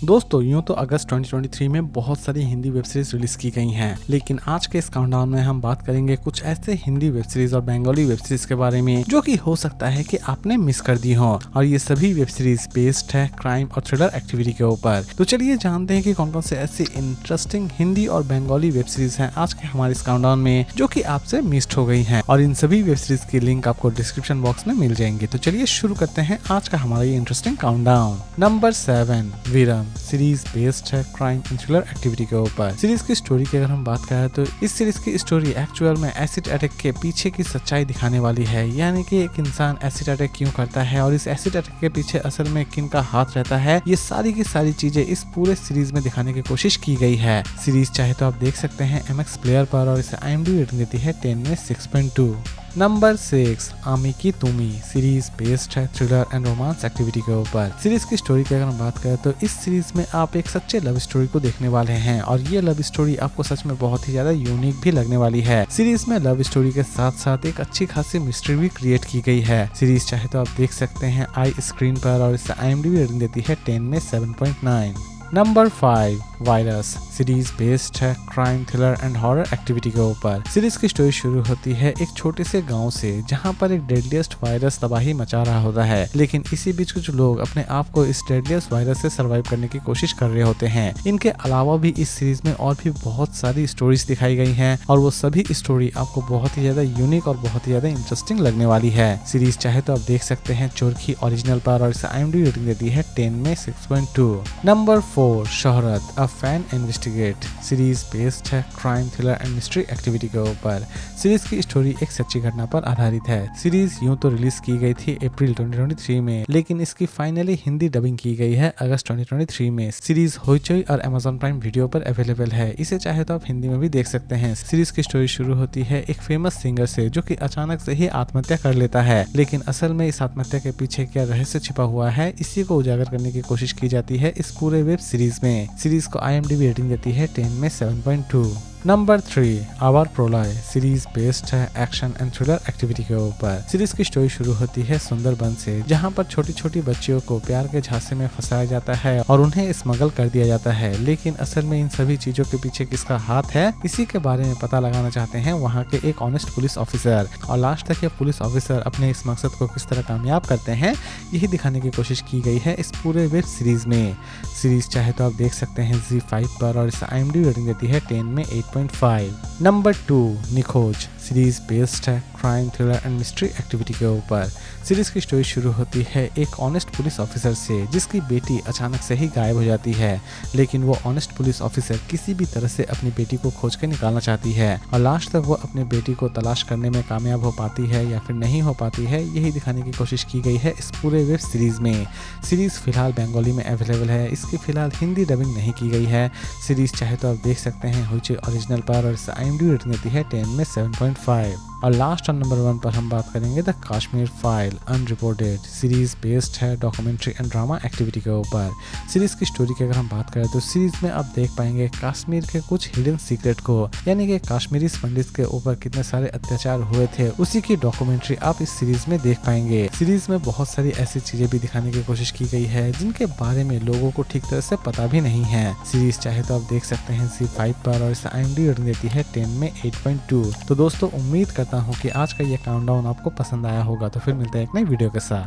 दोस्तों यूँ तो अगस्त 2023 में बहुत सारी हिंदी वेब सीरीज रिलीज की गई हैं, लेकिन आज के इस काउंटडाउन में हम बात करेंगे कुछ ऐसे हिंदी वेब सीरीज और बंगाली वेब सीरीज के बारे में जो कि हो सकता है कि आपने मिस कर दी हो। और ये सभी वेब सीरीज बेस्ड है क्राइम और थ्रिलर एक्टिविटी के ऊपर। तो चलिए जानते हैं कि कौन कौन से ऐसी इंटरेस्टिंग हिंदी और बंगाली वेब सीरीज हैं आज के हमारे इस काउंटडाउन में जो कि आपसे मिस्ड हो गई हैं। और इन सभी वेब सीरीज की लिंक आपको डिस्क्रिप्शन बॉक्स में मिल जाएंगे। तो चलिए शुरू करते हैं आज का हमारा ये इंटरेस्टिंग काउंटडाउन। नंबर 7 विरम सीरीज बेस्ड है क्राइम एंड थ्रिलर एक्टिविटी के ऊपर। सीरीज की स्टोरी की अगर हम बात करें तो इस सीरीज की स्टोरी एक्चुअल में एसिड अटैक के पीछे की सच्चाई दिखाने वाली है, यानी कि एक इंसान एसिड अटैक क्यों करता है और इस एसिड अटैक के पीछे असल में किन का हाथ रहता है, ये सारी की सारी चीजें इस पूरे सीरीज में दिखाने की कोशिश की गई है। सीरीज चाहे तो आप देख सकते हैं MX प्लेयर पर और इसे IMDb रेटिंग देती है 10 में 6.2। नंबर 6 आमी की तुमी सीरीज बेस्ड है थ्रिलर एंड रोमांस एक्टिविटी के ऊपर। सीरीज की स्टोरी की अगर हम बात करें तो इस सीरीज में आप एक सच्चे लव स्टोरी को देखने वाले हैं और ये लव स्टोरी आपको सच में बहुत ही ज्यादा यूनिक भी लगने वाली है। सीरीज में लव स्टोरी के साथ साथ एक अच्छी खासी मिस्ट्री भी क्रिएट की गई है। सीरीज चाहे तो आप देख सकते हैं आई स्क्रीन पर और इसे IMDb रेटिंग देती है 10 में 7.9। नंबर 5 वायरस सीरीज बेस्ड है crime thriller and horror activity के ऊपर। सीरीज की स्टोरी शुरू होती है एक छोटे से गांव से जहां पर एक डेडलीस्ट वायरस तबाही मचा रहा होता है, लेकिन इसी बीच कुछ लोग अपने आप को इस डेडलीस्ट वायरस से सर्वाइव करने की कोशिश कर रहे होते हैं। इनके अलावा भी इस सीरीज में और भी बहुत सारी स्टोरीज दिखाई गई हैं और वो सभी स्टोरी आपको बहुत ही ज्यादा यूनिक और बहुत ही ज्यादा इंटरेस्टिंग लगने वाली है। सीरीज चाहे तो आप देख सकते हैं चोरखी ओरिजिनल पर और इसे IMDb रेटिंग देती है 10 में 6.2। Number 4 Shohrat a fan investigate series based है crime thriller and mystery activity के ऊपर। सीरीज की स्टोरी एक सच्ची घटना पर आधारित है। सीरीज यूं तो रिलीज की गई थी अप्रैल 2023 में, लेकिन इसकी फाइनली हिंदी डबिंग की गई है अगस्त 2023 में। सीरीज होइचोई और Amazon प्राइम वीडियो पर अवेलेबल है। इसे चाहे तो आप हिंदी में भी देख सकते हैं। सीरीज की स्टोरी शुरू होती है एक फेमस सिंगर से जो कि अचानक से ही आत्महत्या कर लेता है, लेकिन असल में इस आत्महत्या के पीछे क्या रहस्य छिपा हुआ है इसी को उजागर करने की कोशिश की जाती है इस पूरे वेब सीरीज में। सीरीज को IMDb रेटिंग देती है 10 में 7.2। नंबर 3 आवर प्रोलय सीरीज बेस्ड है एक्शन एंड थ्रिलर एक्टिविटी के ऊपर। सीरीज की स्टोरी शुरू होती है सुंदरबन से जहां पर छोटी छोटी बच्चियों को प्यार के झांसे में फंसाया जाता है और उन्हें स्मगल कर दिया जाता है, लेकिन असल में इन सभी चीजों के पीछे किसका हाथ है इसी के बारे में पता लगाना चाहते हैं वहां के एक ऑनेस्ट पुलिस ऑफिसर। और लास्ट तक ये पुलिस ऑफिसर अपने इस मकसद को किस तरह कामयाब करते हैं यही दिखाने की कोशिश की गई है इस पूरे वेब सीरीज में। सीरीज चाहे तो आप देख सकते हैं ZEE5 पर और इसे IMDb रेटिंग देती है 10 में 8.5। नंबर 2 निखोज सीरीज बेस्ड है crime thriller and mystery activity के ऊपर। सीरीज की स्टोरी शुरू होती है एक ऑनेस्ट पुलिस ऑफिसर से जिसकी बेटी अचानक से ही गायब हो जाती है, लेकिन वो ऑनेस्ट पुलिस ऑफिसर किसी भी तरह से अपनी बेटी को खोज के निकालना चाहती है और लास्ट तक वो अपने बेटी को तलाश करने में कामयाब हो पाती है या फिर नहीं हो पाती है यही दिखाने की कोशिश की गई है इस पूरे वेब सीरीज में। सीरीज फिलहाल बंगाली में अवेलेबल है, इसकी फिलहाल हिंदी डबिंग नहीं की गई है। सीरीज चाहे तो आप देख सकते हैं होइचोई ओरिजिनल पर और इसे IMDb रेटिंग देती है 10 में 7.5। और लास्ट और नंबर 1 पर हम बात करेंगे the Kashmir file unreported series based है डॉक्यूमेंट्री एंड ड्रामा एक्टिविटी के ऊपर। सीरीज की स्टोरी की अगर हम बात करें तो सीरीज में आप देख पाएंगे कश्मीर के कुछ हिडन सीक्रेट को, यानी कि कश्मीरी पंडित के ऊपर कितने सारे अत्याचार हुए थे उसी की डॉक्यूमेंट्री आप इस सीरीज में देख पाएंगे। सीरीज में बहुत सारी ऐसी चीजें भी दिखाने की कोशिश की गई है जिनके बारे में लोगों को ठीक तरह से पता भी नहीं है। सीरीज चाहे तो आप देख सकते हैं ZEE5 पर और इसे IMDb रेटिंग देती है 10 में 8.2। तो दोस्तों उम्मीद करता हूँ कि आज का ये काउंटडाउन आपको पसंद आया होगा। तो फिर मिलते हैं एक नई वीडियो के साथ।